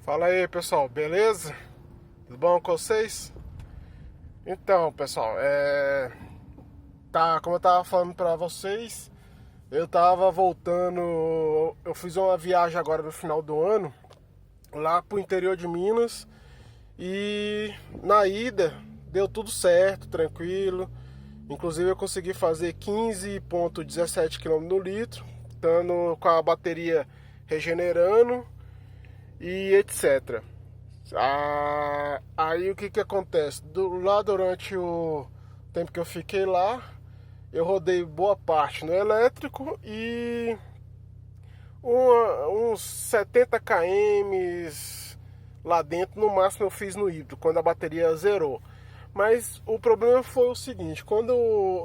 Fala aí, pessoal, beleza? Tudo bom com vocês? Então, pessoal, como eu tava falando pra vocês, eu tava voltando, eu fiz uma viagem agora no final do ano, lá pro interior de Minas, e na ida deu tudo certo, tranquilo. Inclusive eu consegui fazer 15,17 km no litro, estando com a bateria regenerando e etc. Aí o que acontece? Lá durante o tempo que eu fiquei lá, eu rodei boa parte no elétrico e uns 70 km lá dentro, no máximo eu fiz no híbrido, quando a bateria zerou. Mas o problema foi o seguinte: quando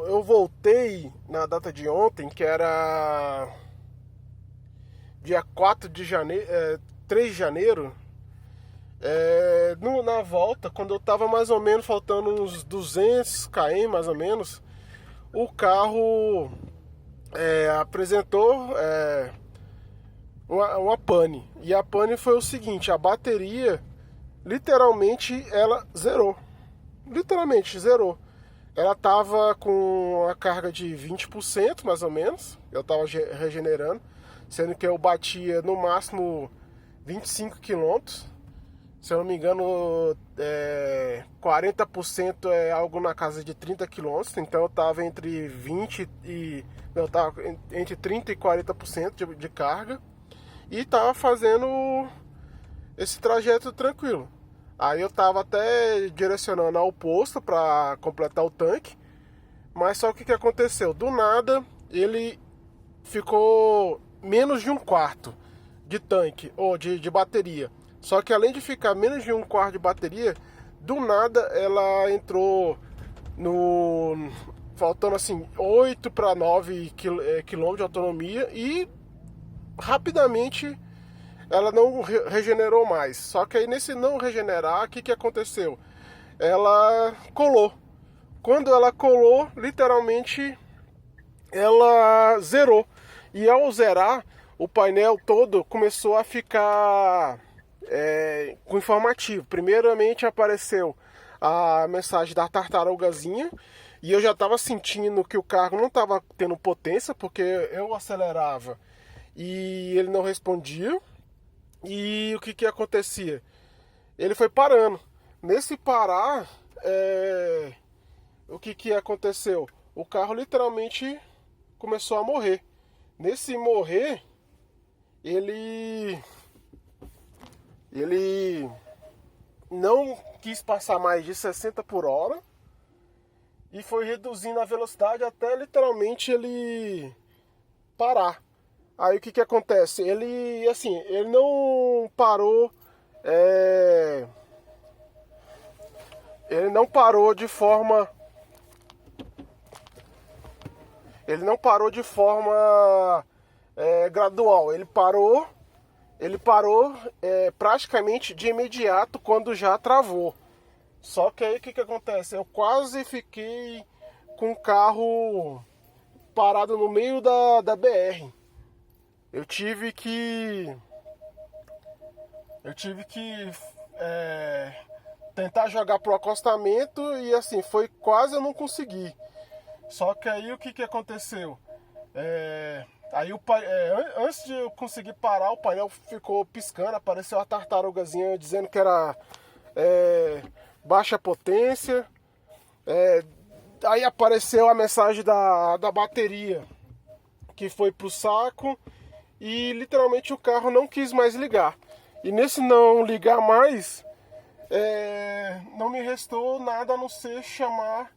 eu voltei na data de ontem, que era dia 4 de janeiro, 3 de janeiro, na volta, quando eu tava mais ou menos faltando uns 200 km mais ou menos, o carro apresentou uma pane. E a pane foi o seguinte: a bateria literalmente ela zerou. Literalmente zerou. Ela tava com a carga de 20% mais ou menos. Eu tava regenerando, sendo que eu batia no máximo 25 quilômetros. Se eu não me engano, 40% é algo na casa de 30 quilômetros. Então eu tava entre 20 e. Eu tava entre 30 e 40% de carga. E tava fazendo esse trajeto tranquilo. Aí eu tava até direcionando ao posto para completar o tanque. Mas só que aconteceu? Do nada ele ficou menos de um quarto de tanque ou de bateria. Só que além de ficar menos de um quarto de bateria, do nada ela entrou no. Faltando assim 8 para 9 km de autonomia e rapidamente ela não regenerou mais. Só que aí nesse não regenerar, o que aconteceu? Ela colou. Quando ela colou, literalmente ela zerou. E ao zerar, o painel todo começou a ficar com informativo. Primeiramente apareceu a mensagem da tartarugazinha, e eu já estava sentindo que o carro não estava tendo potência, porque eu acelerava e ele não respondia. E o que acontecia? Ele foi parando. Nesse parar, o que aconteceu? O carro literalmente começou a morrer. Nesse morrer, ele não quis passar mais de 60 por hora e foi reduzindo a velocidade até literalmente ele parar. Aí o que acontece? Ele não parou, ele não parou de forma, gradual. Ele parou praticamente de imediato quando já travou. Só que aí o que acontece? Eu quase fiquei com o carro parado no meio da BR. Eu tive que tentar jogar pro acostamento e assim, foi quase eu não consegui. Só que aí o que aconteceu? Antes de eu conseguir parar, o painel ficou piscando, apareceu a tartarugazinha dizendo que era baixa potência. Aí apareceu a mensagem da bateria, que foi pro saco, e literalmente o carro não quis mais ligar. E nesse não ligar mais, não me restou nada a não ser chamar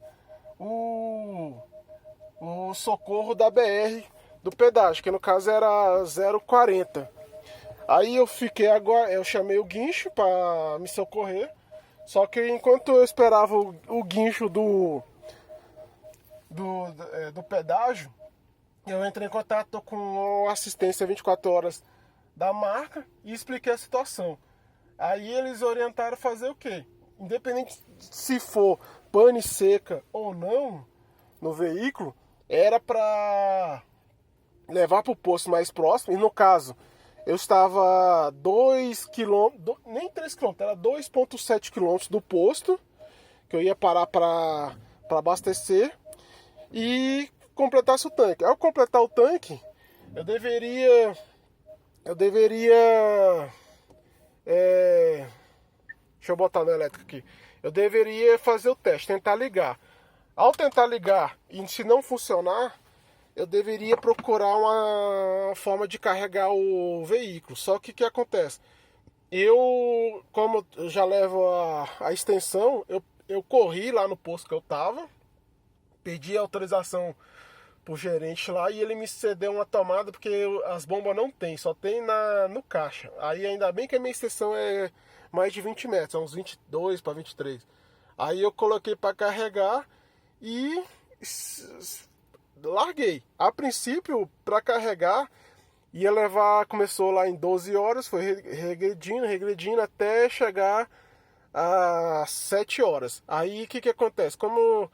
o socorro da BR do pedágio, que no caso era 040. Aí eu chamei o guincho para me socorrer. Só que enquanto eu esperava o guincho do pedágio, eu entrei em contato com a assistência 24 horas da marca e expliquei a situação. Aí eles orientaram a fazer o quê? Independente se for pane seca ou não no veículo, era para levar para o posto mais próximo. E no caso, eu estava 2 km, nem 3 km, era 2,7 km do posto, que eu ia parar para abastecer e completasse o tanque. Ao completar o tanque, eu deveria, deixa eu botar no elétrico aqui, eu deveria fazer o teste, tentar ligar. Ao tentar ligar e se não funcionar, eu deveria procurar uma forma de carregar o veículo. Só que o que acontece? Como eu já levo a extensão, eu corri lá no posto que eu tava, pedi autorização pro gerente lá e ele me cedeu uma tomada porque as bombas não tem, só tem no caixa. Aí ainda bem que a minha extensão é mais de 20 metros, é uns 22 para 23. Aí eu coloquei para carregar e larguei. A princípio, para carregar, ia levar, começou lá em 12 horas, foi regredindo até chegar às 7 horas. Aí o que acontece? Como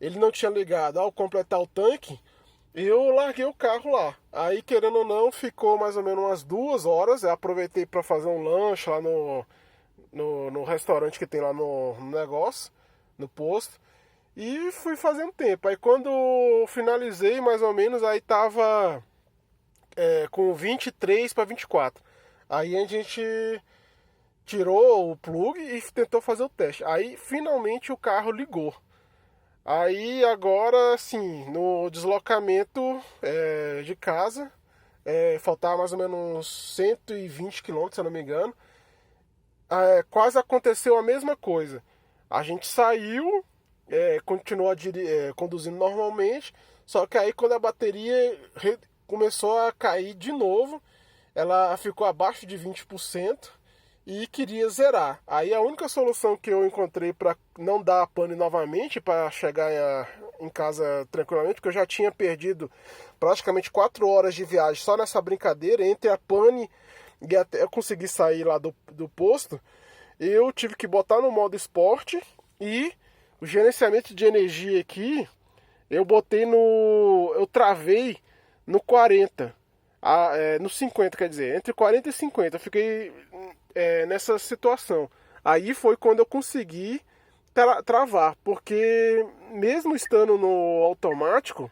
ele não tinha ligado ao completar o tanque, eu larguei o carro lá. Aí, querendo ou não, ficou mais ou menos umas 2 horas. Eu aproveitei para fazer um lanche lá no restaurante que tem lá no negócio, no posto. E fui fazendo tempo. Aí quando finalizei, mais ou menos, aí tava com 23 para 24. Aí a gente tirou o plug e tentou fazer o teste. Aí finalmente o carro ligou. Aí agora sim, no deslocamento de casa, faltava mais ou menos uns 120 km, se eu não me engano. Quase aconteceu a mesma coisa. A gente saiu, continuou conduzindo normalmente, só que aí quando a bateria começou a cair de novo, ela ficou abaixo de 20% e queria zerar. Aí a única solução que eu encontrei para não dar pane novamente, para chegar em casa tranquilamente, porque eu já tinha perdido praticamente 4 horas de viagem só nessa brincadeira, entre a pane e até eu conseguir sair lá do posto, eu tive que botar no modo esporte e o gerenciamento de energia aqui, eu travei no 40, no 50, quer dizer, entre 40 e 50, eu fiquei nessa situação. Aí foi quando eu consegui travar, porque mesmo estando no automático,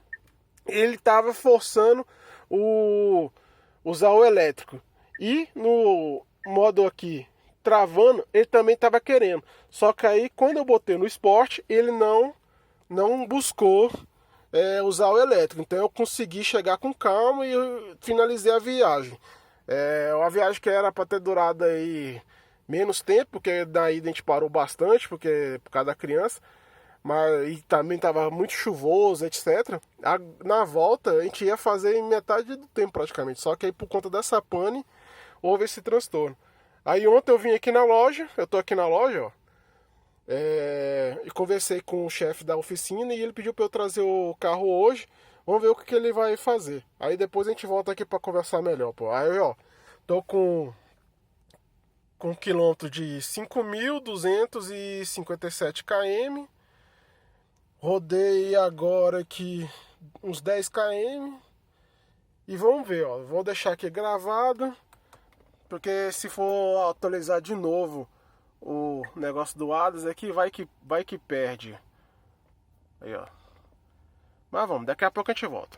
ele estava forçando usar o elétrico. E no modo aqui, travando, ele também estava querendo. Só que aí, quando eu botei no esporte, ele não buscou usar o elétrico. Então eu consegui chegar com calma e eu finalizei a viagem. Uma viagem que era para ter durado aí menos tempo, porque daí a gente parou bastante, por causa da criança. Mas e também estava muito chuvoso, etc. Na volta a gente ia fazer em metade do tempo praticamente. Só que aí por conta dessa pane houve esse transtorno. Aí ontem eu vim aqui na loja, eu tô aqui na loja, ó. E conversei com o chefe da oficina e ele pediu para eu trazer o carro hoje. Vamos ver o que ele vai fazer. Aí depois a gente volta aqui para conversar melhor, pô. Aí, ó, tô com um quilômetro de 5.257 km. Rodei agora aqui uns 10 km. E vamos ver, ó. Vou deixar aqui gravado. Porque se for atualizar de novo o negócio do ADAS aqui, vai que perde. Aí, ó. Mas vamos, daqui a pouco a gente volta.